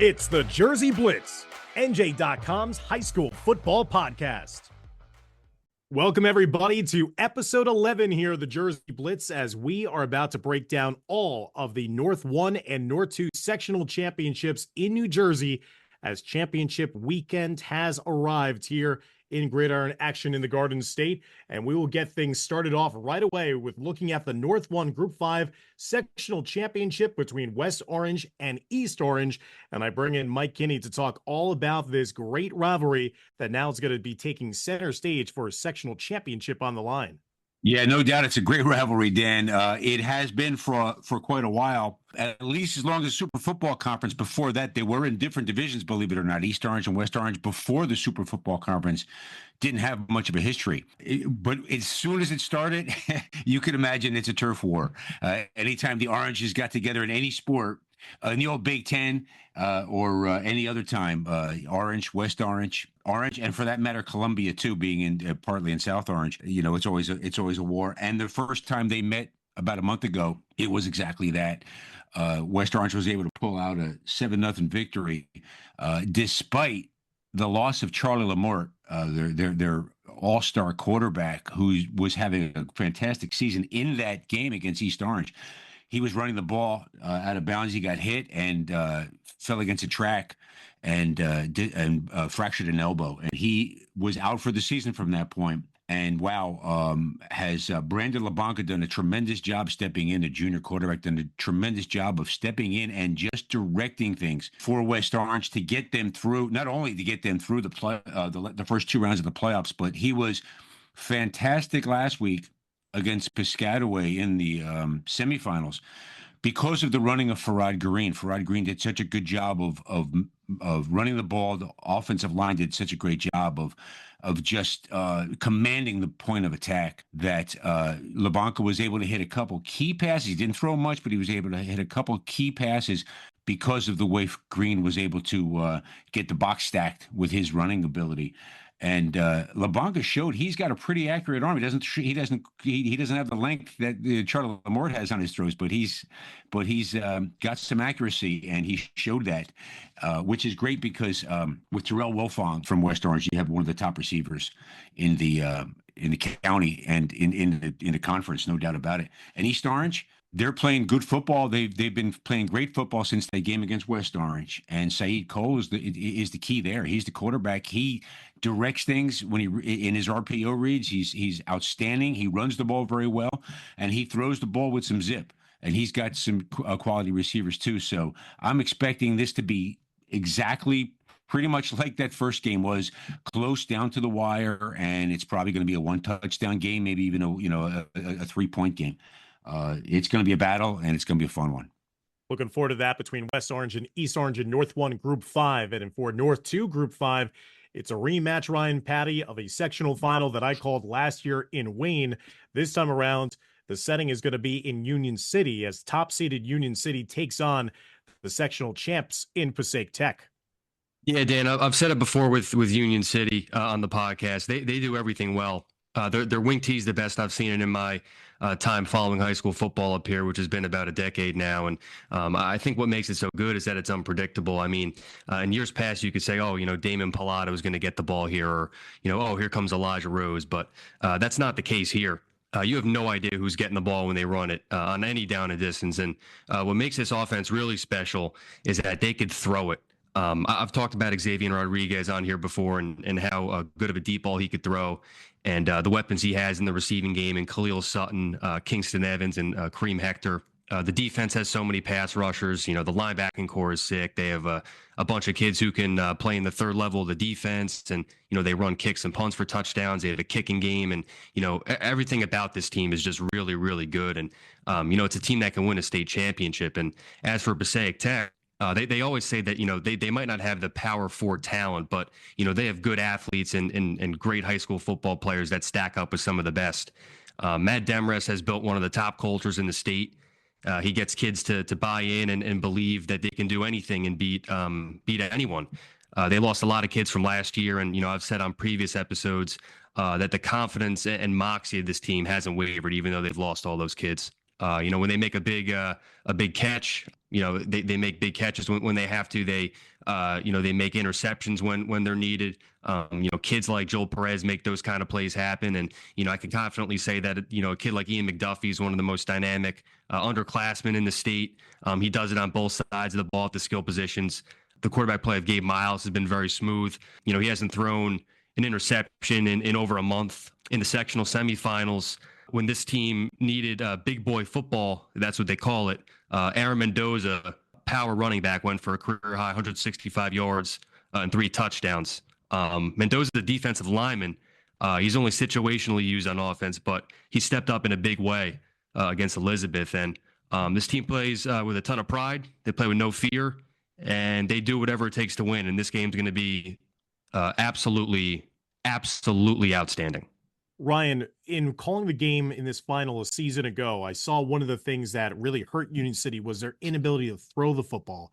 It's the Jersey Blitz, NJ.com's high school football podcast. Welcome, everybody, to episode 11 here of the Jersey Blitz, as we are about to break down all of the North 1 and North 2 sectional championships in New Jersey, as championship weekend has arrived here in Gridiron action in the Garden State. And we will get things started off right away with looking at the North 1 Group 5 sectional championship between West Orange and East Orange. And I bring in Mike Kinney to talk all about this great rivalry that now is going to be taking center stage for a sectional championship on the line. Yeah, no doubt. It's a great rivalry, Dan. It has been for quite a while, at least as long as the Super Football Conference. Before that, they were in different divisions, believe it or not. East Orange and West Orange, before the Super Football Conference, didn't have much of a history. But as soon as it started, you could imagine it's a turf war. Anytime the Oranges got together in any sport, in the old Big Ten or any other time, Orange, West Orange, and for that matter, Columbia too, being in partly in South Orange. You know, it's always a war. And the first time they met about a month ago, it was exactly that. West Orange was able to pull out a 7-0 victory, despite the loss of Charlie Lamort, their all-star quarterback, who was having a fantastic season in that game against East Orange. He was running the ball out of bounds. He got hit and fell against a track and fractured an elbow. And he was out for the season from that point. And has Brandon LeBlanca done a tremendous job stepping in, the junior quarterback, done a tremendous job of stepping in and just directing things for West Orange to get them through, not only to get them through the first two rounds of the playoffs, but he was fantastic last week against Piscataway in the semifinals because of the running of Farad Green. Farad Green did such a good job of running the ball. The offensive line did such a great job of just commanding the point of attack that LeBlanca was able to hit a couple key passes. He didn't throw much, but he was able to hit a couple key passes because of the way Green was able to get the box stacked with his running ability. And LeBlanca showed he's got a pretty accurate arm. He doesn't have the length that Charlie Lamort has on his throws, but he's got some accuracy, and he showed that, which is great because with Terrell Wilfong from West Orange, you have one of the top receivers in the county and in the conference, no doubt about it. And East Orange, they're playing good football. They've been playing great football since that game against West Orange. And Saeed Cole is the key there. He's the quarterback. He directs things when in his RPO reads. He's outstanding. He runs the ball very well, and he throws the ball with some zip. And he's got some quality receivers too. So I'm expecting this to be exactly pretty much like that first game was, close down to the wire, and it's probably going to be a one-touchdown game, maybe even a 3-point game. It's going to be a battle, and it's going to be a fun one. Looking forward to that between West Orange and East Orange in North 1 Group 5. And for North 2 Group 5, it's a rematch, Ryan Patti, of a sectional final that I called last year in Wayne. This time around, the setting is going to be in Union City, as top-seeded Union City takes on the sectional champs in Passaic Tech. Yeah, Dan, I've said it before with Union City on the podcast. They do everything well. Their wing tee is the best I've seen it in my time following high school football up here, which has been about a decade now. And I think what makes it so good is that it's unpredictable. I mean, in years past, you could say, Damon Pilato is going to get the ball here, or, here comes Elijah Rose. But that's not the case here. You have no idea who's getting the ball when they run it on any down and distance. And what makes this offense really special is that they could throw it. I've talked about Xavier Rodriguez on here before and how good of a deep ball he could throw, and the weapons he has in the receiving game, and Khalil Sutton, Kingston Evans, and Kareem Hector. The defense has so many pass rushers. The linebacking core is sick. They have a bunch of kids who can play in the third level of the defense, and they run kicks and punts for touchdowns. They have a kicking game, and everything about this team is just really, really good. And it's a team that can win a state championship. And as for Passaic Tech, they always say that, they might not have the Power 4 talent, but, they have good athletes and great high school football players that stack up with some of the best. Matt Demres has built one of the top cultures in the state. He gets kids to buy in and believe that they can do anything and beat anyone. They lost a lot of kids from last year. And, I've said on previous episodes that the confidence and moxie of this team hasn't wavered, even though they've lost all those kids. When they make a big catch, they make big catches when they have to. They they make interceptions when they're needed. Kids like Joel Perez make those kind of plays happen. And, I can confidently say that, a kid like Ian McDuffie is one of the most dynamic underclassmen in the state. He does it on both sides of the ball at the skill positions. The quarterback play of Gabe Miles has been very smooth. He hasn't thrown an interception in over a month. In the sectional semifinals, when this team needed big boy football, that's what they call it. Aaron Mendoza, power running back, went for a career high 165 yards and 3 touchdowns. Mendoza, the defensive lineman, he's only situationally used on offense, but he stepped up in a big way against Elizabeth. And this team plays with a ton of pride. They play with no fear, and they do whatever it takes to win. And this game's going to be absolutely outstanding. Ryan, in calling the game in this final a season ago, I saw one of the things that really hurt Union City was their inability to throw the football.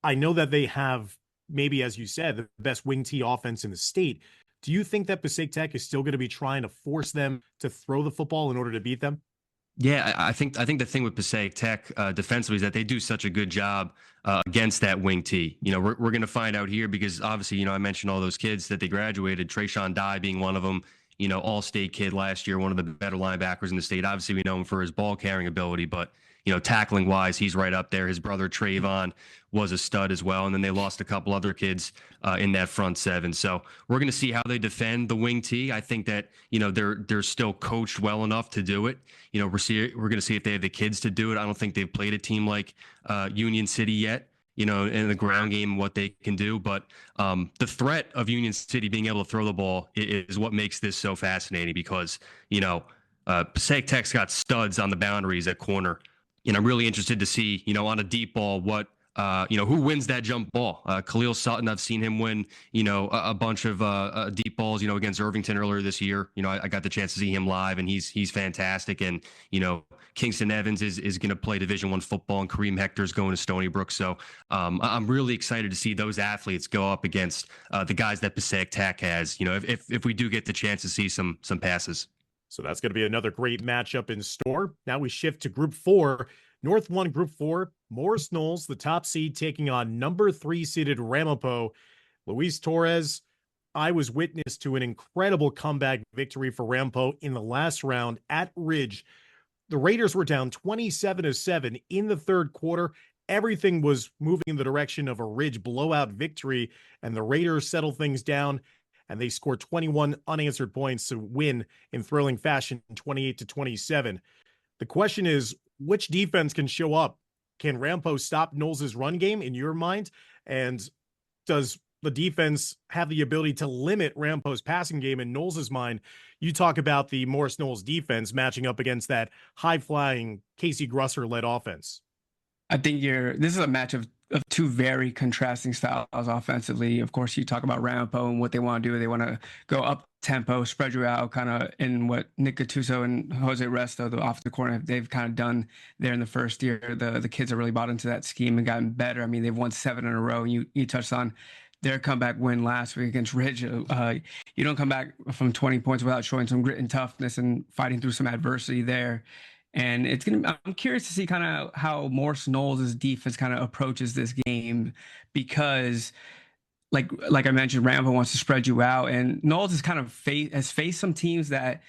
I know that they have, maybe as you said, the best wing T offense in the state. Do you think that Passaic Tech is still going to be trying to force them to throw the football in order to beat them? Yeah, I think the thing with Passaic Tech defensively is that they do such a good job against that wing T. We're going to find out here because obviously, I mentioned all those kids that they graduated, Trayshawn Dye being one of them. All-state kid last year, one of the better linebackers in the state. Obviously, we know him for his ball carrying ability, but tackling wise, he's right up there. His brother Trayvon was a stud as well, and then they lost a couple other kids in that front seven. So we're going to see how they defend the wing T. I think that they're still coached well enough to do it. We're going to see if they have the kids to do it. I don't think they've played a team like Union City yet. In the ground game, what they can do. But the threat of Union City being able to throw the ball is what makes this so fascinating because, Passaic Tech's got studs on the boundaries at corner. I'm really interested to see, on a deep ball, what, who wins that jump ball. Khalil Sutton, I've seen him win, a bunch of deep balls, against Irvington earlier this year. I got the chance to see him live, and he's fantastic. And, Kingston Evans is going to play Division I football, and Kareem Hector's going to Stony Brook. So I'm really excited to see those athletes go up against the guys that Passaic Tech has, if we do get the chance to see some passes. So that's going to be another great matchup in store. Now we shift to Group 4. North 1, Group 4, Morris Knolls, the top seed, taking on number 3 seeded Ramapo. Luis Torres, I was witness to an incredible comeback victory for Ramapo in the last round at Ridge. The Raiders were down 27-7 in the third quarter. Everything was moving in the direction of a Ridge blowout victory, and the Raiders settled things down, and they scored 21 unanswered points to win in thrilling fashion, 28-27. The question is, which defense can show up? Can Ramapo stop Knowles' run game in your mind? And does the defense have the ability to limit Ramapo's passing game in Knowles' mind? You talk about the Morris Knolls defense matching up against that high-flying Casey Grusser-led offense. I think this is a match of two very contrasting styles offensively. Of course, you talk about Ramapo and what they want to do. They want to go up tempo, spread you out, kind of in what Nick Gattuso and Jose Resto, the off the corner, they've kind of done there in the first year. The kids have really bought into that scheme and gotten better. I mean, they've won 7 in a row. You touched on their comeback win last week against Ridge. You don't come back from 20 points without showing some grit and toughness and fighting through some adversity there. And I'm curious to see kind of how Morris Knolls' defense kind of approaches this game because, like I mentioned, Ramapo wants to spread you out, and Knolls has kind of faced some teams that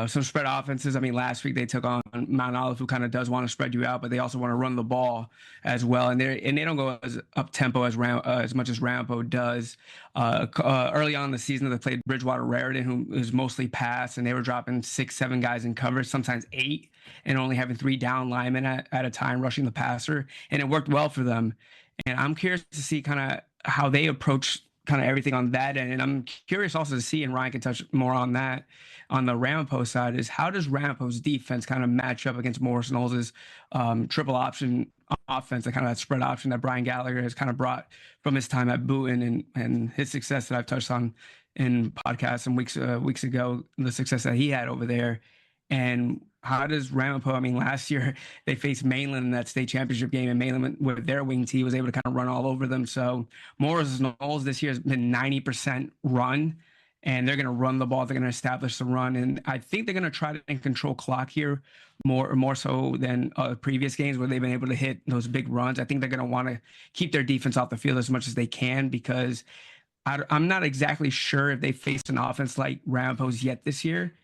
some spread offenses. I mean, last week they took on Mount Olive, who kind of does want to spread you out, but they also want to run the ball as well, and they don't go as up tempo as much as Ramapo does. Early on in the season, they played Bridgewater Raritan, who is mostly pass, and they were dropping 6-7 guys in coverage, sometimes 8, and only having 3 down linemen at a time rushing the passer, and it worked well for them. And I'm curious to see kind of how they approach kind of everything on that end. And I'm curious also to see, and Ryan can touch more on that, on the Ramapo side, is how does Ramapo's defense kind of match up against Morris Knolls' triple option offense, and kind of that spread option that Brian Gallagher has kind of brought from his time at Boonton and his success that I've touched on in podcasts and weeks ago, the success that he had over there. And how does Ramapo, I mean, last year they faced Mainland in that state championship game, and Mainland with their wing tee was able to kind of run all over them. So Morris Knolls this year has been 90% run, and they're going to run the ball. They're going to establish the run, and I think they're going to try to control clock here more so than previous games where they've been able to hit those big runs. I think they're going to want to keep their defense off the field as much as they can, because I'm not exactly sure if they faced an offense like Ramapo's yet this year.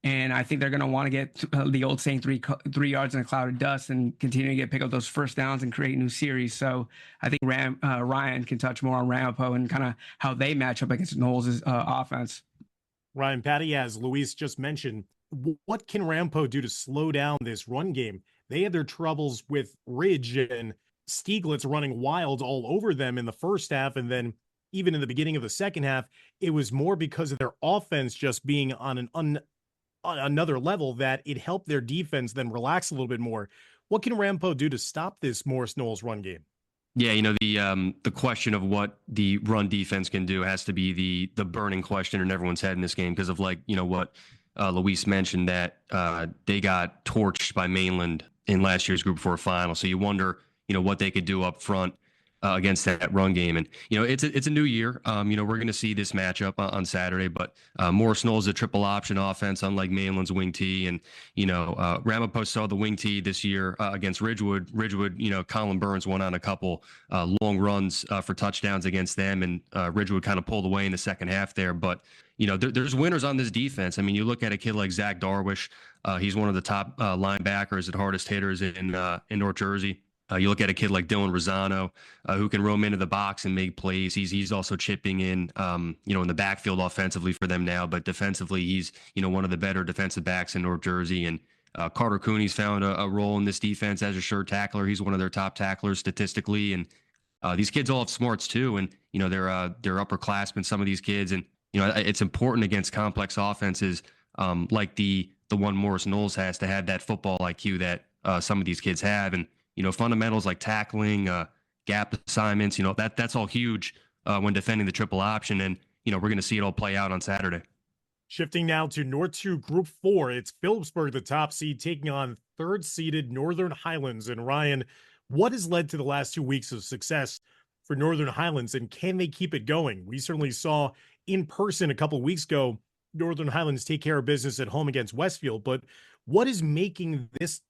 And I think they're going to want to get the old saying, three yards in a cloud of dust, and continue to pick up those first downs and create new series. So I think Ryan can touch more on Ramapo and kind of how they match up against Knolls' offense. Ryan Patti, as Luis just mentioned, what can Ramapo do to slow down this run game? They had their troubles with Ridge and Stieglitz running wild all over them in the first half, and then even in the beginning of the second half, it was more because of their offense just being on another level that it helped their defense then relax a little bit more. What can Ramapo do to stop this Morris Knolls run game? Yeah, the question of what the run defense can do has to be the burning question in everyone's head in this game, because of what Luis mentioned, that they got torched by Mainland in last year's Group 4 final. So you wonder, what they could do up front against that run game. And, it's a new year. We're going to see this matchup on Saturday, but Morris Knolls is a triple option offense, unlike Mainland's wing T. And, Ramapo saw the wing T this year against Ridgewood. Ridgewood, Colin Burns went on a couple long runs for touchdowns against them, and Ridgewood kind of pulled away in the second half there. But, there's winners on this defense. I mean, you look at a kid like Zach Darwish. He's one of the top linebackers and hardest hitters in North Jersey. You look at a kid like Dylan Rosano, who can roam into the box and make plays. He's also chipping in, in the backfield offensively for them now, but defensively, he's, one of the better defensive backs in North Jersey. And Carter Cooney's found a role in this defense as a sure tackler. He's one of their top tacklers statistically. And these kids all have smarts too. And, they're upperclassmen, some of these kids. And, it's important against complex offenses like the one Morris Knolls has, to have that football IQ that some of these kids have. And, fundamentals like tackling, gap assignments, that's all huge when defending the triple option. And, we're going to see it all play out on Saturday. Shifting now to North 2 Group 4, it's Phillipsburg, the top seed, taking on third-seeded Northern Highlands. And Ryan, what has led to the last 2 weeks of success for Northern Highlands, and can they keep it going? We certainly saw in person a couple of weeks ago Northern Highlands take care of business at home against Westfield, but what is making this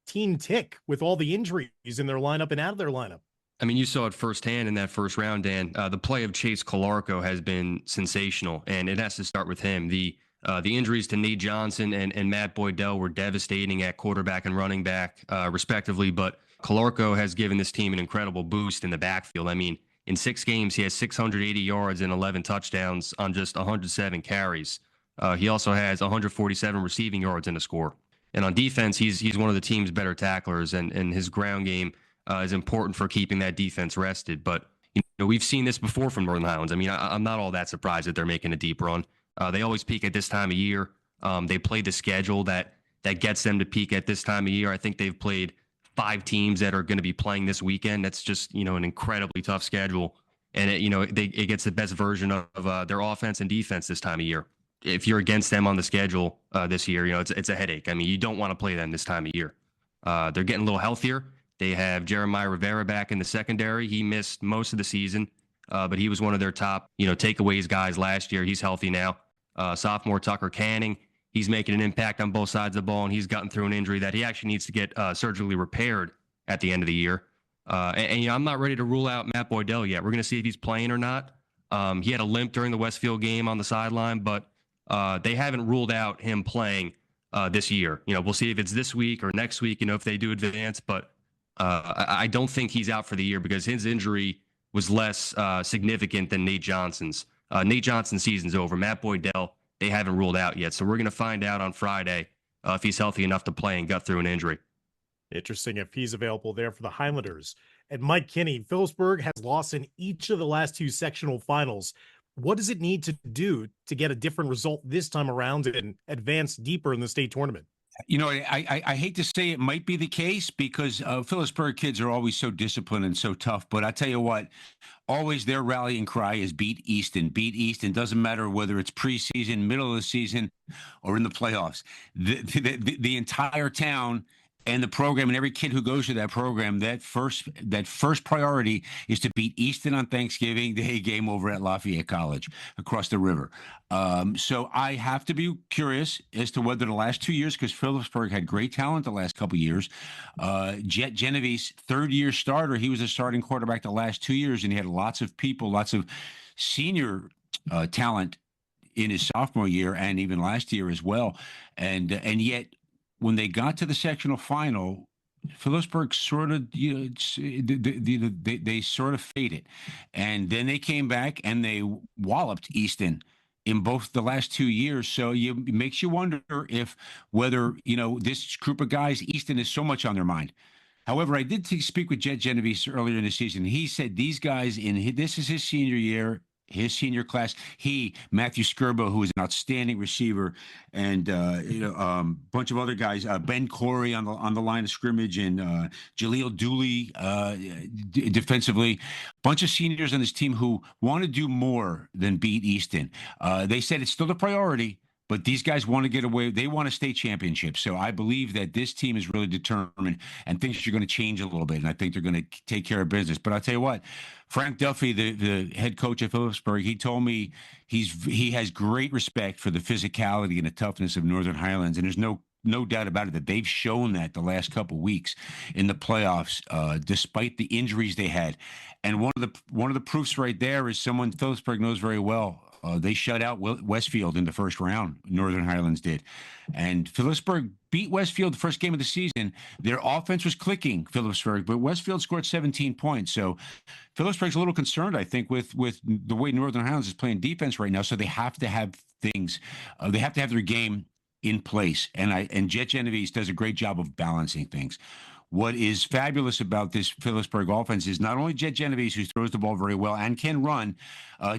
team tick with all the injuries in their lineup and out of their lineup? I mean, you saw it firsthand in that first round, Dan. The play of Chase Calarco has been sensational, and it has to start with him. The injuries to Nate Johnson and Matt Boydell were devastating at quarterback and running back, respectively, but Calarco has given this team an incredible boost in the backfield. I mean, in 6 games, he has 680 yards and 11 touchdowns on just 107 carries. He also has 147 receiving yards and a score. And on defense, he's one of the team's better tacklers, and his ground game is important for keeping that defense rested. But we've seen this before from Northern Highlands. I mean, I'm not all that surprised that they're making a deep run. They always peak at this time of year. They play the schedule that gets them to peak at this time of year. I think they've played 5 teams that are going to be playing this weekend. That's just an incredibly tough schedule, and it gets the best version of their offense and defense this time of year. If you're against them on the schedule this year, it's a headache. I mean, you don't want to play them this time of year. They're getting a little healthier. They have Jeremiah Rivera back in the secondary. He missed most of the season, but he was one of their top, takeaways guys last year. He's healthy now. Sophomore Tucker Canning, he's making an impact on both sides of the ball, and he's gotten through an injury that he actually needs to get surgically repaired at the end of the year. And I'm not ready to rule out Matt Boydell yet. We're going to see if he's playing or not. He had a limp during the Westfield game on the sideline, but they haven't ruled out him playing this year. We'll see if it's this week or next week, if they do advance. But I don't think he's out for the year, because his injury was less significant than Nate Johnson's. Nate Johnson's season's over. Matt Boydell, they haven't ruled out yet. So we're going to find out on Friday if he's healthy enough to play and got through an injury. Interesting if he's available there for the Highlanders. And Mike Kinney, Phillipsburg has lost in each of the last 2 sectional finals. What does it need to do to get a different result this time around and advance deeper in the state tournament? I hate to say it might be the case, because Phillipsburg kids are always so disciplined and so tough. But I tell you what, always their rallying cry is beat Easton. Beat Easton. Doesn't matter whether it's preseason, middle of the season, or in the playoffs. The entire town And the program and every kid who goes to that program, that first priority is to beat Easton on Thanksgiving Day, game over at Lafayette College across the river. So I have to be curious as to whether the last 2 years, because Phillipsburg had great talent the last couple of years. Jet Genovese, third-year starter, he was a starting quarterback the last 2 years, and he had lots of people, lots of senior talent in his sophomore year and even last year as well. And yet, when they got to the sectional final, Phillipsburg sort of, they sort of faded. And then they came back and they walloped Easton in both the last 2 years. So it makes you wonder whether, this group of guys, Easton is so much on their mind. However, I did speak with Jet Genovese earlier in the season. He said these guys, this is his senior year, his senior class. Matthew Skirbo, who is an outstanding receiver, and bunch of other guys, Ben Corey on the line of scrimmage, and Jaleel Dooley defensively. Bunch of seniors on this team who want to do more than beat Easton. They said it's still a priority, but these guys want to get away. They want a state championship. So I believe that this team is really determined, and things are going to change a little bit. And I think they're going to take care of business. But I'll tell you what, Frank Duffy, the head coach at Phillipsburg, he told me he has great respect for the physicality and the toughness of Northern Highlands. And there's no doubt about it that they've shown that the last couple of weeks in the playoffs, despite the injuries they had. And one of the proofs right there is someone Phillipsburg knows very well. They shut out Westfield in the first round. Northern Highlands did. And Phillipsburg beat Westfield the first game of the season. Their offense was clicking, Phillipsburg, but Westfield scored 17 points. So Phillipsburg's a little concerned, I think, with the way Northern Highlands is playing defense right now. So they have to have things. They have to have their game in place. And Jet Genovese does a great job of balancing things. What is fabulous about this Phillipsburg offense is not only Jet Genovese, who throws the ball very well and can run,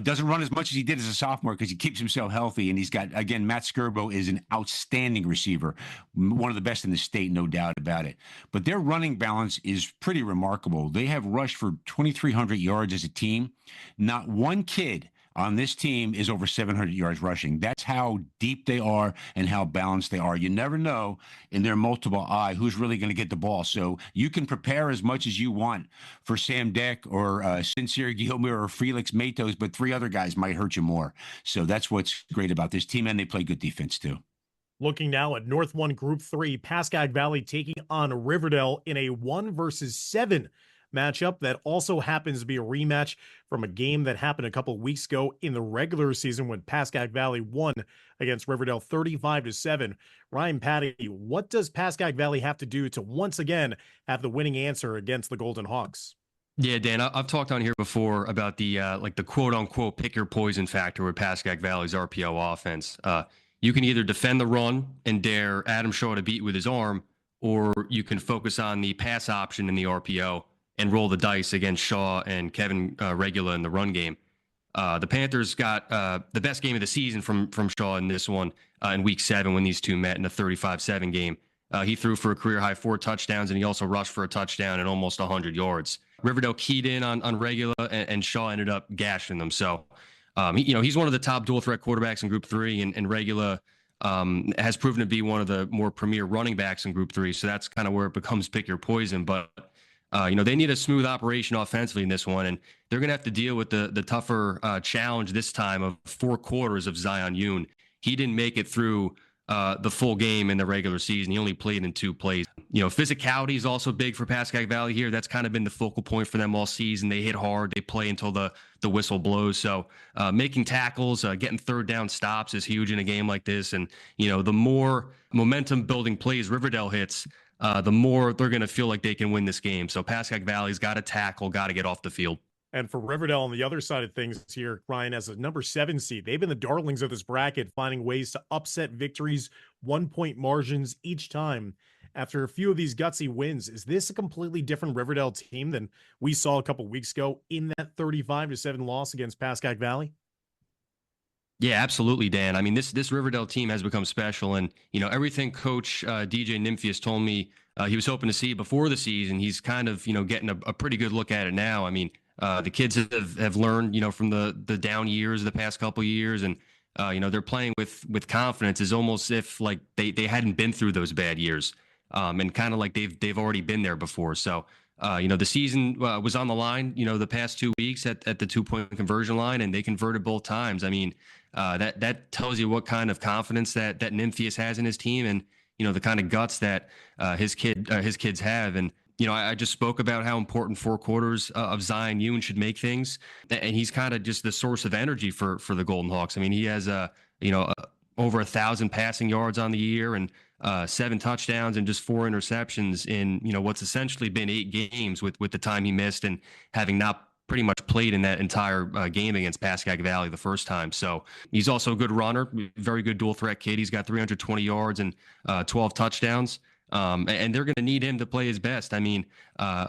doesn't run as much as he did as a sophomore because he keeps himself healthy. And he's got, again, Matt Skirbo is an outstanding receiver, one of the best in the state, no doubt about it. But their running balance is pretty remarkable. They have rushed for 2,300 yards as a team. Not one kid on this team is over 700 yards rushing. That's how deep they are and how balanced they are. You never know in their multiple eye who's really going to get the ball. So you can prepare as much as you want for Sam Deck or Sincere Gilmore or Felix Matos, but three other guys might hurt you more. So that's what's great about this team, and they play good defense too. Looking now at North 1 Group 3, Pascack Valley taking on Riverdale in a 1-7 matchup that also happens to be a rematch from a game that happened a couple of weeks ago in the regular season when Pascack Valley won against Riverdale 35-7. Ryan Patti, what does Pascack Valley have to do to once again have the winning answer against the Golden Hawks? Yeah, Dan, I've talked on here before about the the quote unquote pick your poison factor with Pascack Valley's RPO offense. You can either defend the run and dare Adam Shaw to beat with his arm, or you can focus on the pass option in the RPO and roll the dice against Shaw and Kevin Regula in the run game. The Panthers got the best game of the season from Shaw in this one in Week 7 when these two met in a 35-7 game. He threw for a career-high 4 touchdowns, and he also rushed for a touchdown and almost 100 yards. Riverdale keyed in on Regula, and Shaw ended up gashing them. So, he's one of the top dual-threat quarterbacks in Group 3, and Regula has proven to be one of the more premier running backs in Group 3. So that's kind of where it becomes pick your poison. But they need a smooth operation offensively in this one, and they're going to have to deal with the tougher challenge this time of 4 quarters of Zion Yoon. He didn't make it through the full game in the regular season. He only played in 2 plays. Physicality is also big for Pascack Valley here. That's kind of been the focal point for them all season. They hit hard. They play until the whistle blows. So making tackles, getting third down stops is huge in a game like this. And, the more momentum building plays Riverdale hits, the more they're going to feel like they can win this game. So Pascack Valley's got to tackle, got to get off the field. And for Riverdale on the other side of things here, Ryan, as a number 7 seed, they've been the darlings of this bracket, finding ways to upset victories, 1-point margins each time. After a few of these gutsy wins, is this a completely different Riverdale team than we saw a couple weeks ago in that 35-7 loss against Pascack Valley? Yeah, absolutely, Dan. I mean, this Riverdale team has become special, and everything Coach DJ Nymphius told me he was hoping to see before the season, he's kind of getting a pretty good look at it now. I mean, the kids have learned from the down years of the past couple of years, and they're playing with confidence. It's almost if like they hadn't been through those bad years. and kind of like they've already been there before. So, the season was on the line, the past 2 weeks at the 2-point conversion line, and they converted both times. I mean, that tells you what kind of confidence that Nymphius has in his team, and the kind of guts that his kids have. And I just spoke about how important 4 quarters of Zion Yoon should make things, and he's kind of just the source of energy for the Golden Hawks. I mean, he has over 1,000 passing yards on the year, and 7 touchdowns and just 4 interceptions in what's essentially been 8 games with the time he missed and having not pretty much played in that entire game against Pascack Valley the first time. So he's also a good runner, very good dual threat kid. He's got 320 yards and 12 touchdowns. And they're going to need him to play his best. I mean,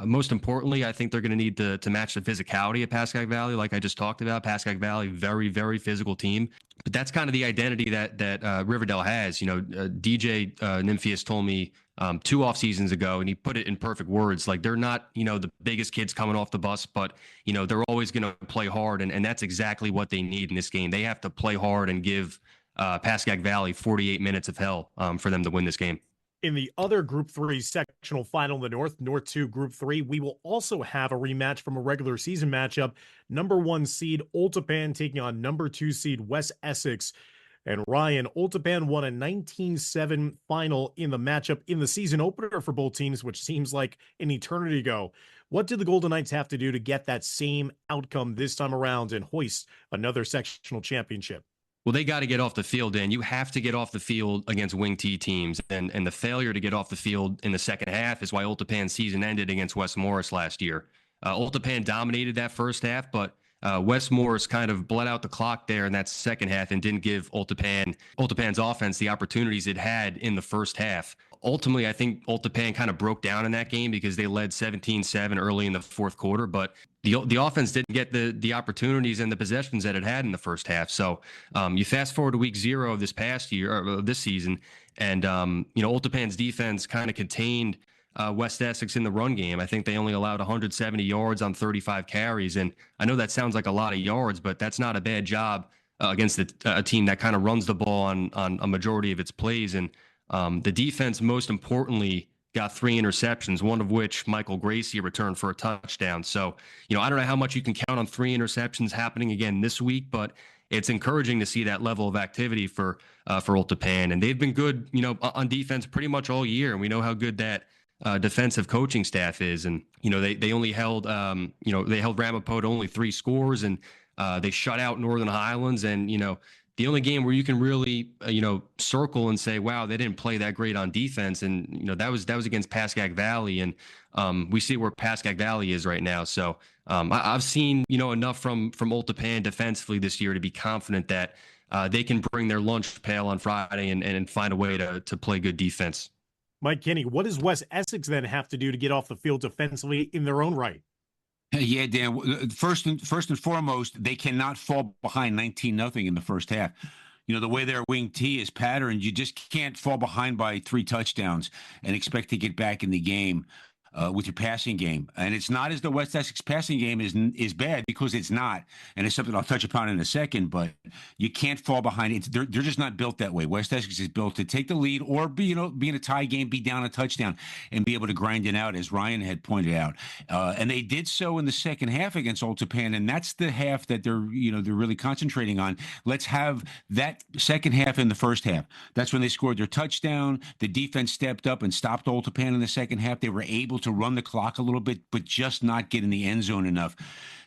most importantly, I think they're going to need to match the physicality of Pascack Valley, like I just talked about. Pascack Valley, very, very physical team. But that's kind of the identity that Riverdale has. DJ Nymphius told me 2 off seasons ago, and he put it in perfect words. Like, they're not, the biggest kids coming off the bus, but, they're always going to play hard. And that's exactly what they need in this game. They have to play hard and give Pascack Valley 48 minutes of hell for them to win this game. In the other Group 3 sectional final in the North 2 Group 3, we will also have a rematch from a regular season matchup. Number 1 seed Old Tappan taking on number 2 seed West Essex. And Ryan, Old Tappan won a 19-7 final in the matchup in the season opener for both teams, which seems like an eternity ago. What did the Golden Knights have to do to get that same outcome this time around and hoist another sectional championship? Well, they got to get off the field, Dan. You have to get off the field against wing T teams. And the failure to get off the field in the second half is why Old Tappan's season ended against West Morris last year. Old Tappan dominated that first half, but West Morris kind of bled out the clock there in that second half and didn't give Old Tappan's offense the opportunities it had in the first half. Ultimately, I think Old Tappan kind of broke down in that game because they led 17-7 early in the fourth quarter, but the offense didn't get the opportunities and the possessions that it had in the first half. So you fast forward to week 0 of this past year, or this season, and Old Tappan's defense kind of contained West Essex in the run game. I think they only allowed 170 yards on 35 carries, and I know that sounds like a lot of yards, but that's not a bad job against a team that kind of runs the ball on a majority of its plays. And the defense, most importantly, got 3 interceptions, one of which Michael Gracie returned for a touchdown. So, I don't know how much you can count on 3 interceptions happening again this week, but it's encouraging to see that level of activity for Old Tappan. And they've been good, on defense pretty much all year. And we know how good that defensive coaching staff is. And, they only held, they held Ramapo to only 3 scores, and they shut out Northern Highlands. And, the only game where you can really, circle and say, wow, they didn't play that great on defense. And, that was against Pascack Valley. And we see where Pascack Valley is right now. So I've seen, enough from Old Tappan defensively this year to be confident that they can bring their lunch pail on Friday and find a way to play good defense. Mike Kinney, what does West Essex then have to do to get off the field defensively in their own right? Yeah, Dan, first and foremost, they cannot fall behind 19-0 in the first half. The way their wing T is patterned, you just can't fall behind by 3 touchdowns and expect to get back in the game with your passing game. And it's not as the West Essex passing game is bad, because it's not. And it's something I'll touch upon in a second, but you can't fall behind. They're just not built that way. West Essex is built to take the lead or be in a tie game, be down a touchdown and be able to grind it out, as Ryan had pointed out. And they did so in the second half against Old Tappan. And that's the half that they're really concentrating on. Let's have that second half in the first half. That's when they scored their touchdown. The defense stepped up and stopped Old Tappan in the second half. They were able to run the clock a little bit, but just not get in the end zone enough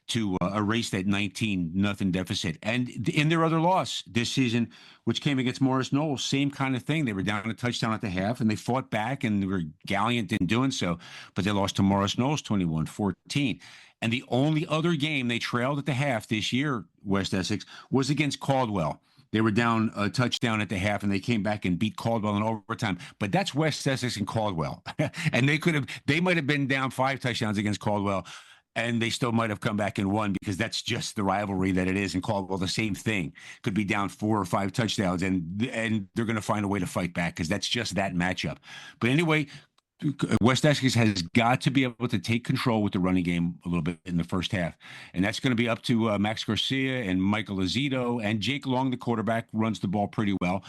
to erase that 19-0 deficit. And in their other loss this season, which came against Morris Knolls, same kind of thing. They were down a touchdown at the half, and they fought back, and they were gallant in doing so, but they lost to Morris Knolls 21-14. And the only other game they trailed at the half this year, West Essex, was against Caldwell. They were down a touchdown at the half, and they came back and beat Caldwell in overtime. But that's West Essex and Caldwell. And they might have been down 5 touchdowns against Caldwell, and they still might have come back and won, because that's just the rivalry that it is. And Caldwell, the same thing, could be down 4 or 5 touchdowns, and they're going to find a way to fight back, because that's just that matchup. But anyway, West Essex has got to be able to take control with the running game a little bit in the first half. And that's going to be up to Max Garcia and Michael Azito, and Jake Long, the quarterback, runs the ball pretty well.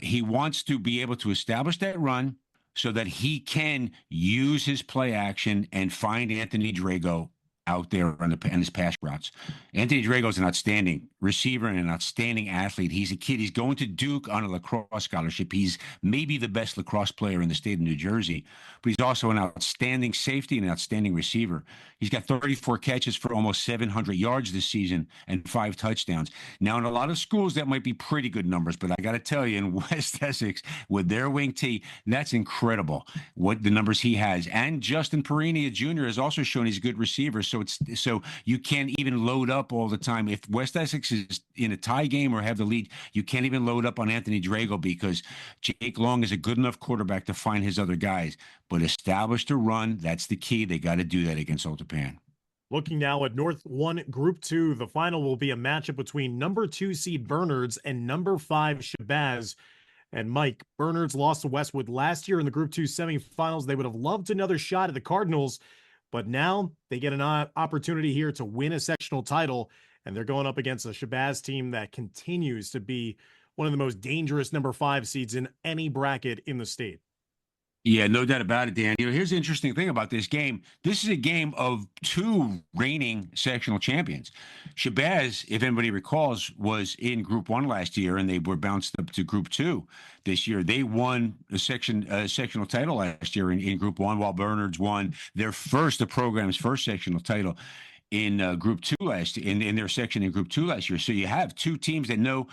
He wants to be able to establish that run, so that he can use his play action and find Anthony Drago out there on his pass routes. Anthony Drago is an outstanding receiver and an outstanding athlete. He's a kid. He's going to Duke on a lacrosse scholarship. He's maybe the best lacrosse player in the state of New Jersey, but he's also an outstanding safety and an outstanding receiver. He's got 34 catches for almost 700 yards this season and 5 touchdowns. Now, in a lot of schools, that might be pretty good numbers, but I got to tell you, in West Essex, with their wing T, that's incredible what the numbers he has. And Justin Perini, a junior, has also shown he's a good receiver. So you can't even load up all the time. If West Essex is in a tie game or have the lead, you can't even load up on Anthony Drago because Jake Long is a good enough quarterback to find his other guys. But establish the run, that's the key. They got to do that against Old Tappan. Looking now at North 1 Group 2, the final will be a matchup between number 2 seed Bernards and number 5 Shabazz. And Mike, Bernards lost to Westwood last year in the Group 2 semifinals. They would have loved another shot at the Cardinals, but now they get an opportunity here to win a sectional title, and they're going up against a Shabazz team that continues to be one of the most dangerous number 5 seeds in any bracket in the state. Yeah, no doubt about it, Dan. Here's the interesting thing about this game. This is a game of 2 reigning sectional champions. Shabazz, if anybody recalls, was in Group 1 last year, and they were bounced up to Group 2 this year. They won a sectional title last year in Group 1, while Bernards won the program's first sectional title in Group 2 last year, in their section in Group 2 last year. So you have 2 teams that know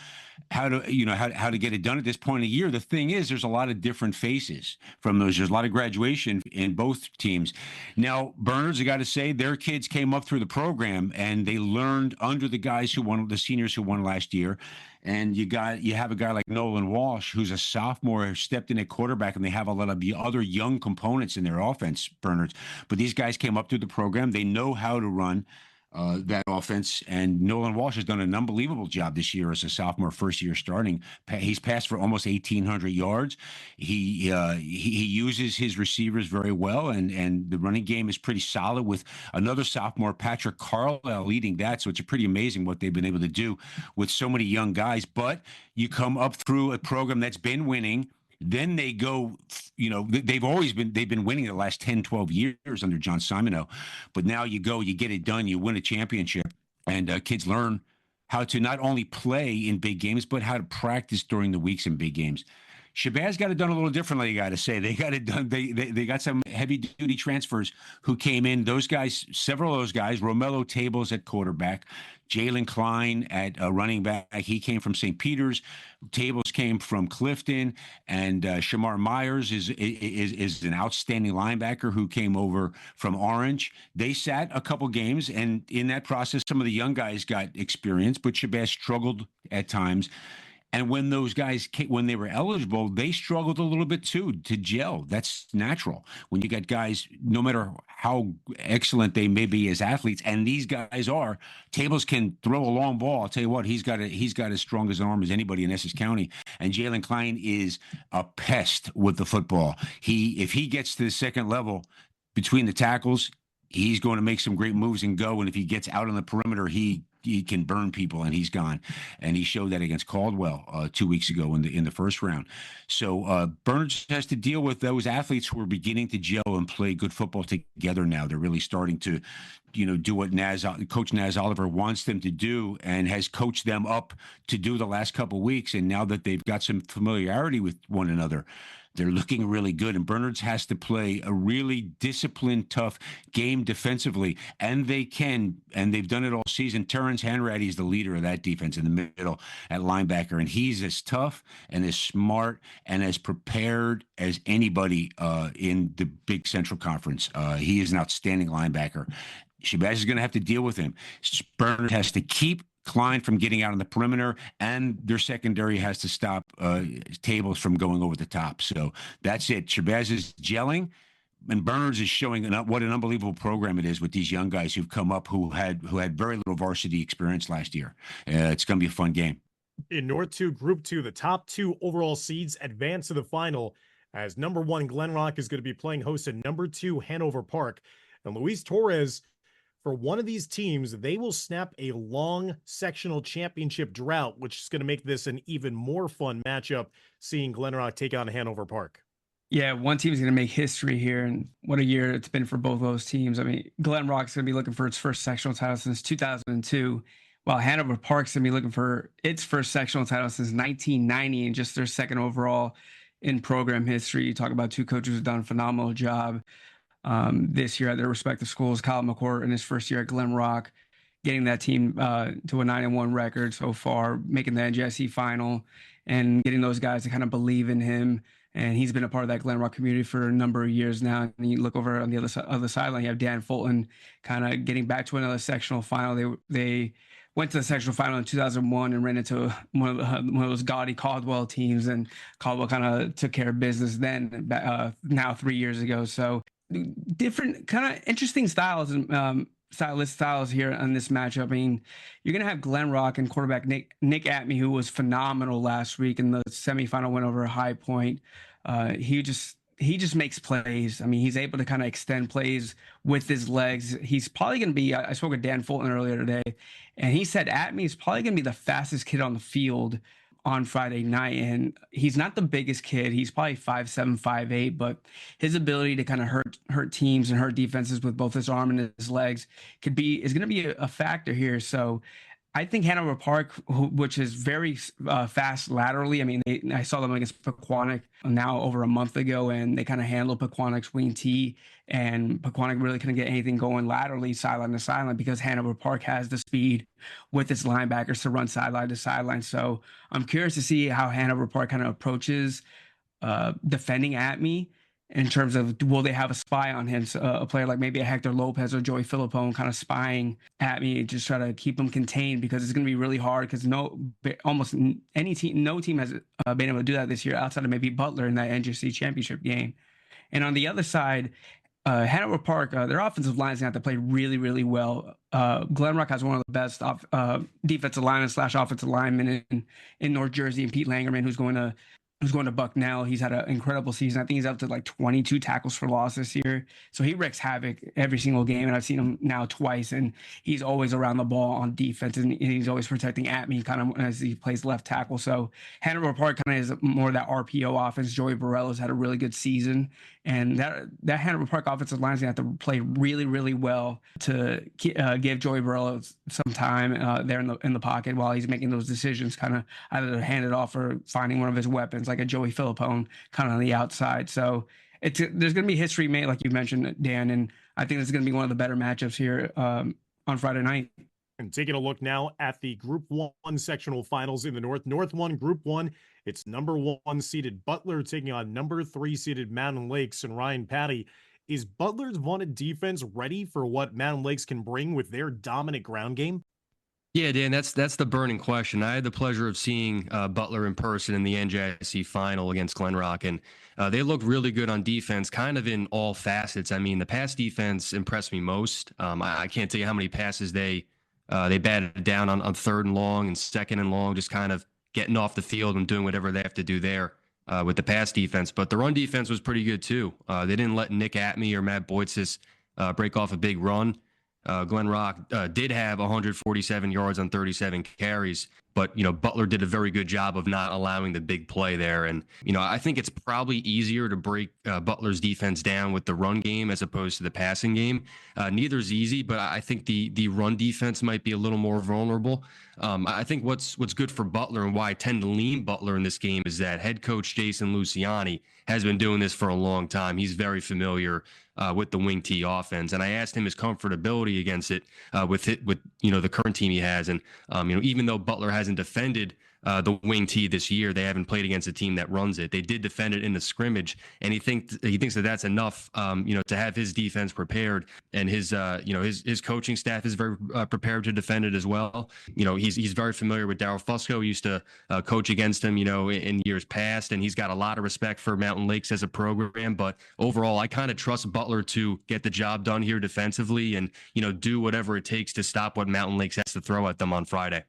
how to get it done at this point of the year. The thing is, there's a lot of different faces from those. There's a lot of graduation in both teams. Now, Bernards, I got to say, their kids came up through the program and they learned under the guys who won, the seniors who won last year. And you have a guy like Nolan Walsh, who's a sophomore, who stepped in at quarterback, and they have a lot of the other young components in their offense, Bernards. But these guys came up through the program. They know how to run that offense. And Nolan Walsh has done an unbelievable job this year as a sophomore, first year starting. He's passed for almost 1,800 yards. He uses his receivers very well, and the running game is pretty solid with another sophomore, Patrick Carlisle, leading that. So it's pretty amazing what they've been able to do with so many young guys. But you come up through a program that's been winning. Then they go, they've been winning the last 10, 12 years under John Simoneau. But now you get it done, you win a championship, and kids learn how to not only play in big games, but how to practice during the weeks in big games. Shabazz got it done a little differently, I got to say. They got it done. They got some heavy-duty transfers who came in. Those guys, several of those guys, Romello Tables at quarterback, Jalen Klein at running back. He came from St. Peter's. Tables came from Clifton, and Shamar Myers is an outstanding linebacker who came over from Orange. They sat a couple games, and in that process, some of the young guys got experience, but Shabazz struggled at times. And when those guys when they were eligible, they struggled a little bit too to gel. That's natural. When you got guys, no matter how excellent they may be as athletes, and these guys are, Tables can throw a long ball. I'll tell you what, he's got as strong as an arm as anybody in Essex County. And Jalen Klein is a pest with the football. If he gets to the second level between the tackles, he's going to make some great moves and go. And if he gets out on the perimeter, he can burn people, and he's gone. And he showed that against Caldwell 2 weeks ago in the first round. So Burns has to deal with those athletes who are beginning to gel and play good football together now. They're really starting to, do what Coach Naz Oliver wants them to do and has coached them up to do the last couple of weeks. And now that they've got some familiarity with one another, they're looking really good, and Bernards has to play a really disciplined, tough game defensively, and they can, and they've done it all season. Terrence Hanratty is the leader of that defense in the middle at linebacker, and he's as tough and as smart and as prepared as anybody in the Big Central Conference. He is an outstanding linebacker. Shabazz is going to have to deal with him. Bernards has to keep Klein from getting out on the perimeter, and their secondary has to stop Tables from going over the top. So that's it. Shabazz is gelling, and Bernards is showing what an unbelievable program it is with these young guys who've come up who had very little varsity experience last year. It's going to be a fun game. In North 2, Group 2, the top 2 overall seeds advance to the final, as number 1 Glen Rock is going to be playing host to number 2 Hanover Park. And Luis Torres, for one of these teams, they will snap a long sectional championship drought, which is going to make this an even more fun matchup, seeing Glen Rock take on Hanover Park. Yeah, one team's going to make history here, and what a year it's been for both those teams. I mean, Glen Rock's going to be looking for its first sectional title since 2002, while Hanover Park's going to be looking for its first sectional title since 1990 and just their second overall in program history. You talk about two coaches who've done a phenomenal job this year at their respective schools. Kyle McCourt in his first year at Glen Rock, getting that team to a 9-1 record so far, making the NJC final, and getting those guys to kind of believe in him. And he's been a part of that Glen Rock community for a number of years now. And you look over on the other sideline, you have Dan Fulton kind of getting back to another sectional final. They went to the sectional final in 2001 and ran into one of those gaudy Caldwell teams, and Caldwell kind of took care of business then, now 3 years ago. So different kind of interesting styles and styles here on this matchup. I mean, you're going to have Glen Rock and quarterback Nick Atme, who was phenomenal last week in the semifinal win over High Point. He just makes plays. I mean, he's able to kind of extend plays with his legs. He's probably going to be, I spoke with Dan Fulton earlier today, and he said Atme is probably going to be the fastest kid on the field on Friday night. And he's not the biggest kid. He's probably 5'7", 5'8", but his ability to kind of hurt teams and hurt defenses with both his arm and his legs is going to be a factor here. So I think Hanover Park, which is very fast laterally. I mean, I saw them against Pequannock now over a month ago, and they kind of handled Pequannock's wing T, and Pequannock really couldn't get anything going laterally, sideline to sideline, because Hanover Park has the speed with its linebackers to run sideline to sideline. So I'm curious to see how Hanover Park kind of approaches defending at me, in terms of, will they have a spy on him? So, a player like maybe a Hector Lopez or Joey Philippone kind of spying at me, just try to keep him contained, because it's going to be really hard, because no team has been able to do that this year outside of maybe Butler in that NJC championship game. And on the other side, Hanover Park, their offensive line is going to have to play really, really well. Glen Rock has one of the best defensive linemen / offensive linemen in North Jersey, and Pete Langerman, who's going to Bucknell. He's had an incredible season. I think he's up to like 22 tackles for loss this year. So he wreaks havoc every single game, and I've seen him now twice, and he's always around the ball on defense, and he's always protecting at me kind of as he plays left tackle. So Hanover Park kind of is more of that RPO offense. Joey Burrell's had a really good season, and that Hanover Park offensive line is going to have to play really, really well to give Joey Burrell some time there in the pocket while he's making those decisions, kind of either to hand it off or finding one of his weapons, like a Joey Philippone kind of on the outside. So there's going to be history made, like you mentioned, Dan, and I think this is going to be one of the better matchups here on Friday night. And taking a look now at the Group 1 sectional finals in the North. North 1, Group 1, it's number 1 seeded Butler taking on number 3 seeded Mountain Lakes. And Ryan Patti, is Butler's vaunted defense ready for what Mountain Lakes can bring with their dominant ground game? Yeah, Dan, that's the burning question. I had the pleasure of seeing Butler in person in the NJC final against Glen Rock, and they looked really good on defense, kind of in all facets. I mean, the pass defense impressed me most. I can't tell you how many passes they batted down on 3rd and long and 2nd and long, just kind of getting off the field and doing whatever they have to do there with the pass defense. But the run defense was pretty good too. They didn't let Nick Atme or Matt Boitsis break off a big run. Glen Rock did have 147 yards on 37 carries, but, Butler did a very good job of not allowing the big play there. And, I think it's probably easier to break Butler's defense down with the run game as opposed to the passing game. Neither's easy, but I think the run defense might be a little more vulnerable. I think what's good for Butler, and why I tend to lean Butler in this game, is that head coach Jason Luciani has been doing this for a long time. He's very familiar with the wing T offense, and I asked him his comfortability against it with the current team he has, and even though Butler hasn't defended the wing T this year, they haven't played against a team that runs it. They did defend it in the scrimmage, and he thinks that that's enough, to have his defense prepared, and his coaching staff is very prepared to defend it as well. He's very familiar with Darryl Fusco. He used to coach against him, in years past, and he's got a lot of respect for Mountain Lakes as a program. But overall, I kind of trust Butler to get the job done here defensively, and do whatever it takes to stop what Mountain Lakes has to throw at them on Friday.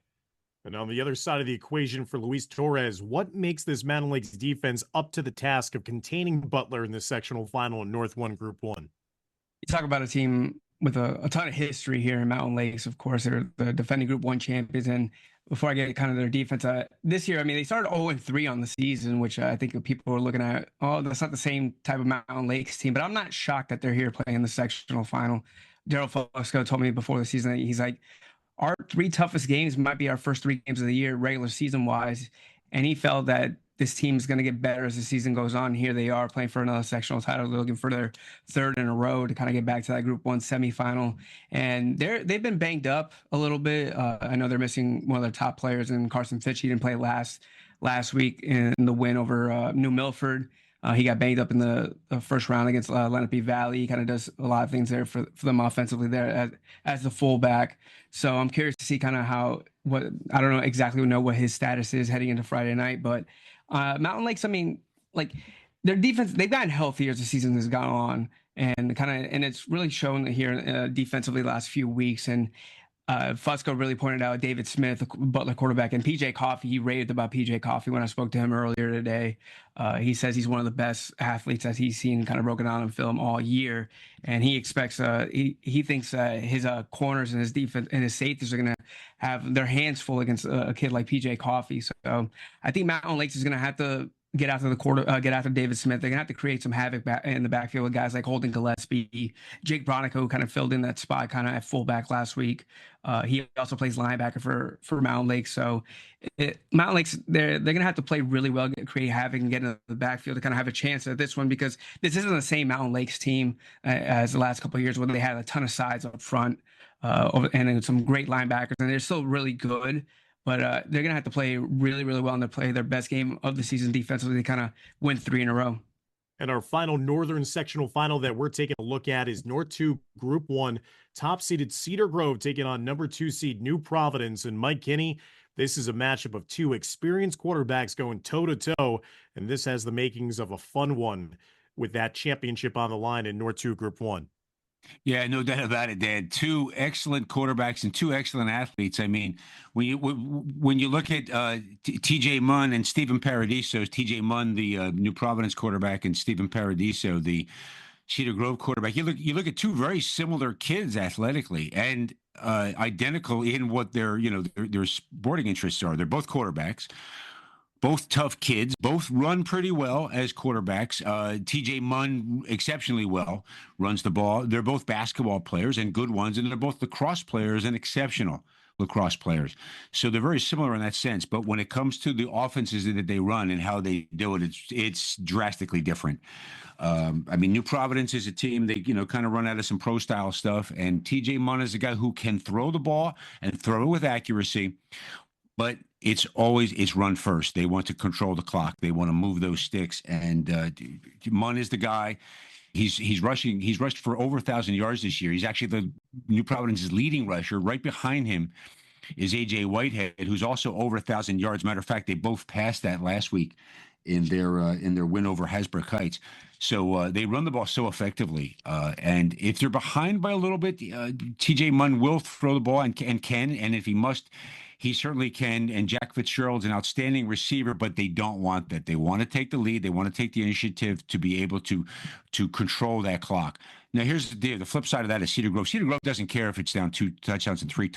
And on the other side of the equation for Luis Torres, what makes this Mountain Lakes defense up to the task of containing Butler in the sectional final in North 1 Group 1? You talk about a team with a ton of history here in Mountain Lakes. Of course, they're the defending Group 1 champions. And before I get kind of their defense, this year, I mean, they started 0-3 on the season, which I think people are looking at, oh, that's not the same type of Mountain Lakes team. But I'm not shocked that they're here playing the sectional final. Daryl Fusco told me before the season that he's like, our 3 toughest games might be our first 3 games of the year, regular season wise. And he felt that this team is going to get better as the season goes on. Here they are playing for another sectional title. They're looking for their 3rd in a row to kind of get back to that Group 1 semifinal. And they've been banged up a little bit. I know they're missing one of their top players in Carson Fitch. He didn't play last week in the win over New Milford. He got banged up in the first round against Lenape Valley. He kind of does a lot of things there for them offensively there as the fullback. So I'm curious to see kind of I don't know exactly what his status is heading into Friday night, but Mountain Lakes, I mean, like their defense, they've gotten healthier as the season has gone on, and it's really shown here defensively the last few weeks. And Fusco really pointed out David Smith, the Butler quarterback, and PJ Coffey. He raved about PJ Coffey when I spoke to him earlier today. He says he's one of the best athletes that he's seen kind of broken down in film all year. And he expects, he thinks his corners and his defense and his safeties are going to have their hands full against a kid like PJ Coffey. So I think Mountain Lakes is going to have to get after David Smith. They're gonna have to create some havoc in the backfield with guys like Holden Gillespie, Jake Bronico, who kind of filled in that spot kind of at fullback last week. He also plays linebacker for Mountain Lakes. So Mountain Lakes, they're gonna have to play really well, create havoc, and get into the backfield to kind of have a chance at this one, because this isn't the same Mountain Lakes team as the last couple of years where they had a ton of sides up front and then some great linebackers, and they're still really good. But they're going to have to play really, really well, and they're play their best game of the season defensively. They kind of win 3 in a row. And our final northern sectional final that we're taking a look at is North 2 Group 1, top-seeded Cedar Grove taking on number 2 seed New Providence. And Mike Kinney, this is a matchup of 2 experienced quarterbacks going toe-to-toe, and this has the makings of a fun one with that championship on the line in North 2 Group 1. Yeah, no doubt about it, Dan. 2 excellent quarterbacks and 2 excellent athletes. I mean, when you look at TJ Munn and Stephen Paradiso, TJ Munn, the New Providence quarterback, and Stephen Paradiso, the Cedar Grove quarterback, you look at 2 very similar kids athletically and identical in what their sporting interests are. They're both quarterbacks. Both tough kids, both run pretty well as quarterbacks. TJ Munn exceptionally well, runs the ball. They're both basketball players and good ones, and they're both lacrosse players and exceptional lacrosse players. So they're very similar in that sense. But when it comes to the offenses that they run and how they do it, it's drastically different. I mean, New Providence is a team, they kind of run out of some pro style stuff, and TJ Munn is a guy who can throw the ball and throw it with accuracy. But it's run first. They want to control the clock. They want to move those sticks. And Munn is the guy. He's rushed for over 1,000 yards this year. He's actually the New Providence's leading rusher. Right behind him is AJ Whitehead, who's also over 1,000 yards. Matter of fact, they both passed that last week in their win over Hasbrook Heights. So they run the ball so effectively. And if they're behind by a little bit, TJ Munn will throw the ball and can. And if he must, he certainly can. And Jack Fitzgerald's an outstanding receiver, but they don't want that. They want to take the lead. They want to take the initiative to be able to control that clock. Now, here's the deal. The flip side of that is Cedar Grove. Cedar Grove doesn't care if it's down 2 touchdowns and 3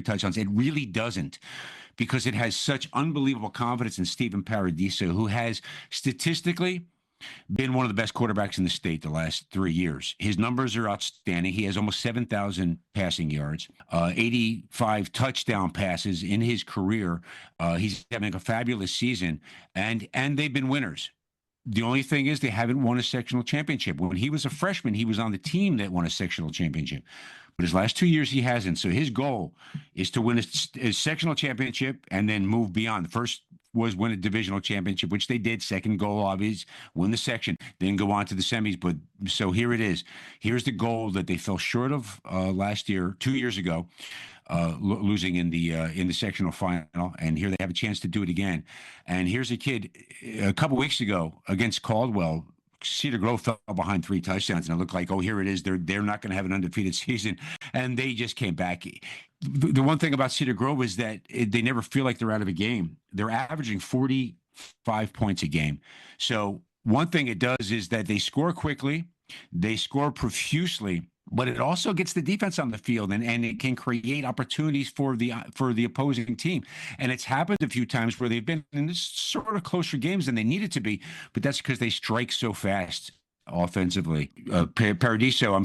touchdowns. It really doesn't, because it has such unbelievable confidence in Stephen Paradiso, who has statistically been one of the best quarterbacks in the state the last 3 years. His numbers are outstanding. He has almost 7,000 passing yards, 85 touchdown passes in his career. He's having a fabulous season, and they've been winners. The only thing is they haven't won a sectional championship. When he was a freshman, he was on the team that won a sectional championship. But his last 2 years, he hasn't. So his goal is to win a sectional championship and then move beyond. The first was win a divisional championship, which they did. Second goal, obviously, win the section, then go on to the semis. But so here it is. Here's the goal that they fell short of last year, 2 years ago, losing in the sectional final. And here they have a chance to do it again. And here's a kid a couple weeks ago against Caldwell. Cedar Grove fell behind 3 touchdowns, and it looked like, oh, here it is. They're not going to have an undefeated season, and they just came back. The one thing about Cedar Grove is that they never feel like they're out of a game. They're averaging 45 points a game. So one thing it does is that they score quickly, they score profusely, but it also gets the defense on the field, and it can create opportunities for the opposing team. And it's happened a few times where they've been in this sort of closer games than they needed to be, but that's because they strike so fast offensively. Paradiso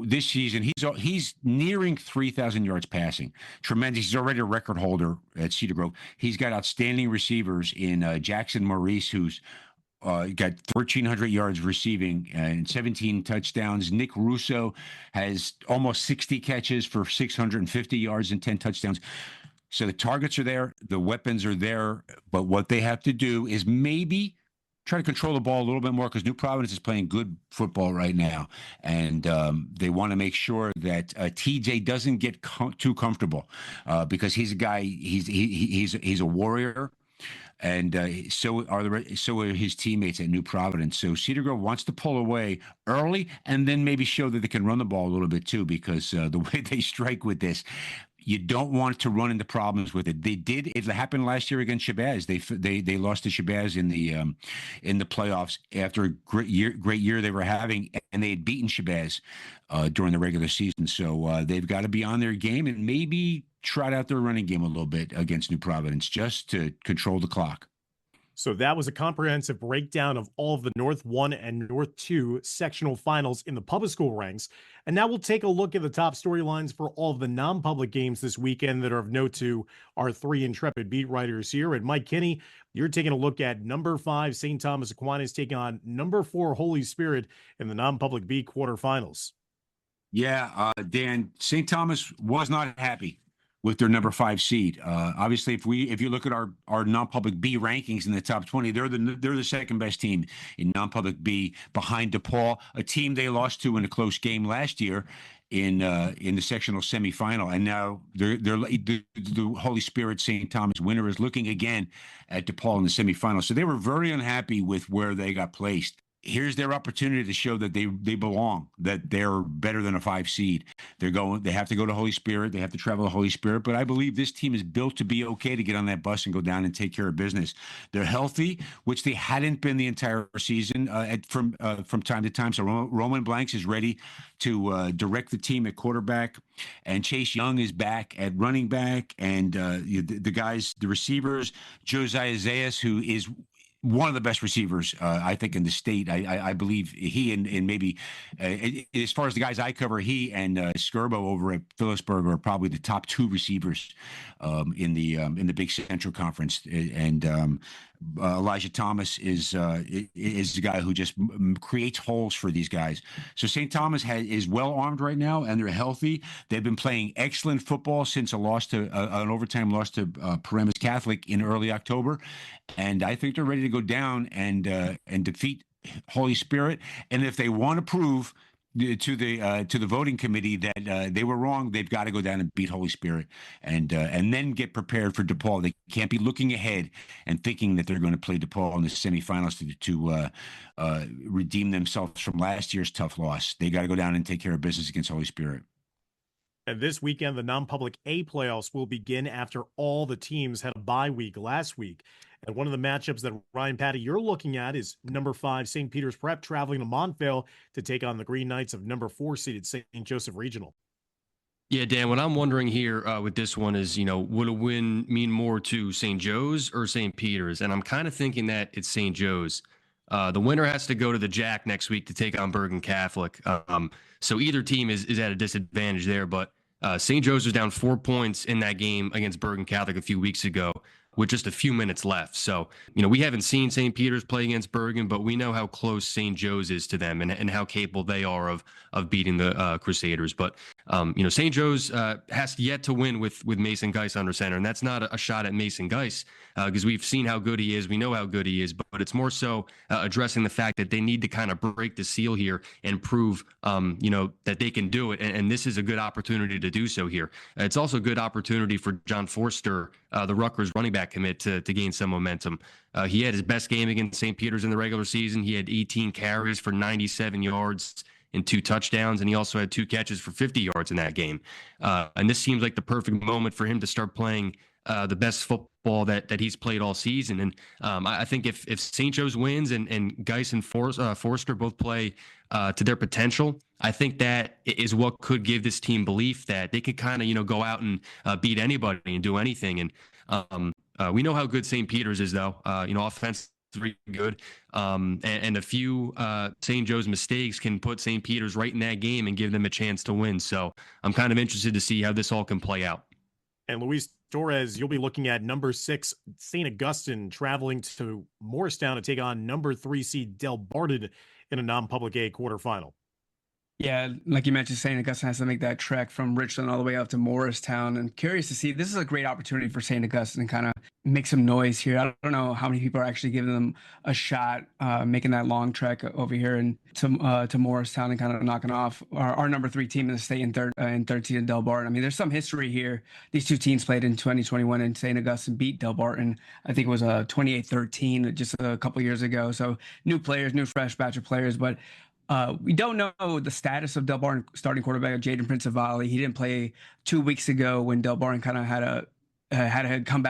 this season, he's nearing 3,000 yards passing. Tremendous. He's already a record holder at Cedar Grove. He's got outstanding receivers in Jackson Maurice, who's got 1,300 yards receiving and 17 touchdowns. Nick Russo has almost 60 catches for 650 yards and 10 touchdowns. So the targets are there, the weapons are there, but what they have to do is maybe try to control the ball a little bit more, because New Providence is playing good football right now, and they want to make sure that TJ doesn't get too comfortable, because he's a guy. He's a warrior, and so are his teammates at New Providence. So Cedar Grove wants to pull away early, and then maybe show that they can run the ball a little bit too, because the way they strike with this, you don't want to run into problems with it. They did. It happened last year against Shabazz. They lost to Shabazz in the playoffs after a great year they were having, and they had beaten Shabazz during the regular season. So they've got to be on their game and maybe trot out their running game a little bit against New Providence, just to control the clock. So that was a comprehensive breakdown of all of the North 1 and North 2 sectional finals in the public school ranks. And now we'll take a look at the top storylines for all of the non-public games this weekend that are of note to our three intrepid beat writers here. And Mike Kinney, you're taking a look at number 5 St. Thomas Aquinas taking on number 4 Holy Spirit in the non-public B quarterfinals. Yeah, Dan, St. Thomas was not happy with their number 5 seed. Obviously, if you look at our non-public B rankings in the top 20, they're the second best team in non-public B, behind DePaul, a team they lost to in a close game last year in the sectional semifinal, and now the Holy Spirit St. Thomas winner is looking again at DePaul in the semifinal. So they were very unhappy with where they got placed. Here's their opportunity to show that they belong, that they're better than a 5 seed. They have to go to Holy Spirit. They have to travel to Holy Spirit. But I believe this team is built to be okay to get on that bus and go down and take care of business. They're healthy, which they hadn't been the entire season from time to time. So Roman Blanks is ready to direct the team at quarterback, and Chase Young is back at running back, and the guys, the receivers, Josiah Zayas, who is one of the best receivers, I think, in the state. I believe he and maybe, as far as the guys I cover, he and Skirbo over at Phillipsburg are probably the top 2 receivers in the Big Central Conference. And Elijah Thomas is the guy who just creates holes for these guys. So St. Thomas is well armed right now, and they're healthy. They've been playing excellent football since an overtime loss to Paramus Catholic in early October, and I think they're ready to go down and defeat Holy Spirit. And if they want to prove to the voting committee that they were wrong, they've got to go down and beat Holy Spirit, and then get prepared for DePaul. They can't be looking ahead and thinking that they're going to play DePaul in the semifinals to redeem themselves from last year's tough loss. They got to go down and take care of business against Holy Spirit. And this weekend, the non-public A playoffs will begin after all the teams had a bye week last week. And one of the matchups that Ryan Patti you're looking at is number 5 St. Peter's Prep traveling to Montvale to take on the Green Knights of number 4 seeded St. Joseph Regional. Yeah, Dan, what I'm wondering here with this one is, would a win mean more to St. Joe's or St. Peter's? And I'm kind of thinking that it's St. Joe's. The winner has to go to the Jack next week to take on Bergen Catholic. So either team is at a disadvantage there, but St. Joe's was down 4 points in that game against Bergen Catholic a few weeks ago with just a few minutes left. So, we haven't seen St. Peter's play against Bergen, but we know how close St. Joe's is to them and how capable they are of beating the Crusaders. But, St. Joe's has yet to win with Mason Geis under center, and that's not a shot at Mason Geis because we've seen how good he is. We know how good he is, but it's more so addressing the fact that they need to kind of break the seal here and prove, that they can do it. And this is a good opportunity to do so here. It's also a good opportunity for John Forster, the Rutgers running back commit, to gain some momentum. He had his best game against St. Peter's in the regular season. He had 18 carries for 97 yards and 2 touchdowns, and he also had 2 catches for 50 yards in that game. And this seems like the perfect moment for him to start playing the best football that he's played all season. And I think if St. Joe's wins and Geis and Forster both play to their potential, I think that is what could give this team belief that they could kind of, go out and beat anybody and do anything. And we know how good St. Peter's is, though. Offense very good. And a few St. Joe's mistakes can put St. Peter's right in that game and give them a chance to win. So I'm kind of interested to see how this all can play out. And Luis Torres, you'll be looking at number 6 St. Augustine traveling to Morristown to take on number 3 seed Del Barton in a non-public A quarterfinal. Yeah, like you mentioned, St. Augustine has to make that trek from Richland all the way up to Morristown. And curious to see, this is a great opportunity for St. Augustine to kind of make some noise here. I don't know how many people are actually giving them a shot, making that long trek over here and to Morristown and kind of knocking off our number 3 team in the state in third seed Del Barton. I mean, there's some history here. These two teams played in 2021 and St. Augustine beat Del Barton. I think it was 28-13 just a couple years ago. So new players, new fresh batch of players, but we don't know the status of Del Barton starting quarterback Jaden Principali. He didn't play 2 weeks ago when Del Barton kind of had to come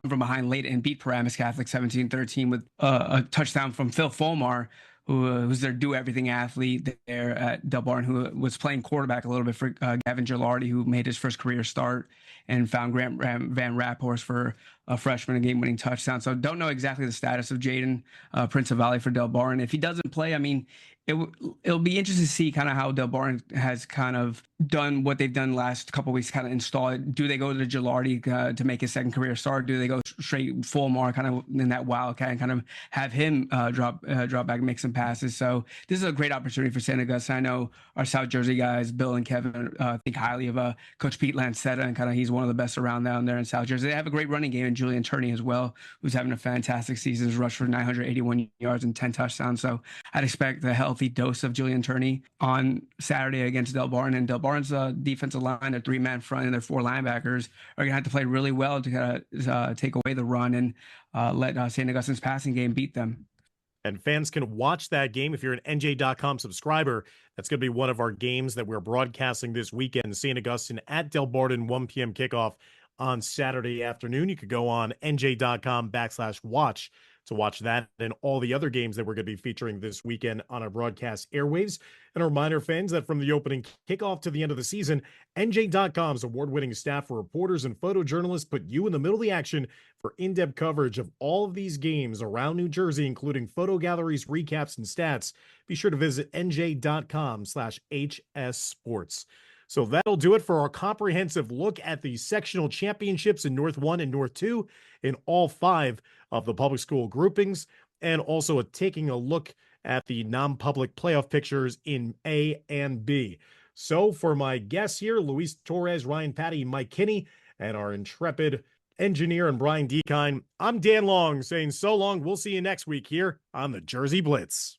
from behind late and beat Paramus Catholic 17-13 with a touchdown from Phil Fulmar, who's their do-everything athlete there at Del Barton, who was playing quarterback a little bit for Gavin Gilardi, who made his first career start and found Grant Van Raphorst for a freshman game-winning touchdown. So don't know exactly the status of Jaden Principali for Del Barton. If he doesn't play, I mean, it'll be interesting to see kind of how Del Barton has kind of done what they've done last couple of weeks, kind of install it. Do they go to Gilardi to make his second career start? Do they go straight Fulmar kind of in that wildcat and kind of have him drop back and make some passes? So this is a great opportunity for St. Augustine. I know our South Jersey guys, Bill and Kevin, think highly of Coach Pete Lancetta, and kind of he's one of the best around down there in South Jersey. They have a great running game in Julian Turney as well, who's having a fantastic season. He's rushed for 981 yards and 10 touchdowns. So I'd expect a healthy dose of Julian Turney on Saturday against Del Barton. And Del Barton's defensive line, their 3-man front and their 4 linebackers are going to have to play really well to kind of take away the run and let St. Augustine's passing game beat them. And fans can watch that game if you're an NJ.com subscriber. That's going to be one of our games that we're broadcasting this weekend. St. Augustine at Del Barton, 1 p.m. kickoff on Saturday afternoon. You could go on NJ.com/watch to watch that and all the other games that we're going to be featuring this weekend on our broadcast airwaves. And a reminder, fans, that from the opening kickoff to the end of the season, NJ.com's award-winning staff of reporters and photojournalists put you in the middle of the action for in-depth coverage of all of these games around New Jersey, including photo galleries, recaps, and stats. Be sure to visit NJ.com/HSSports. So that'll do it for our comprehensive look at the sectional championships in North 1 and North 2 in all 5 of the public school groupings, and also taking a look at the non-public playoff pictures in A and B. So for my guests here, Luis Torres, Ryan Patti, Mike Kinney, and our intrepid engineer and Brian Dekine, I'm Dan Long saying so long. We'll see you next week here on the Jersey Blitz.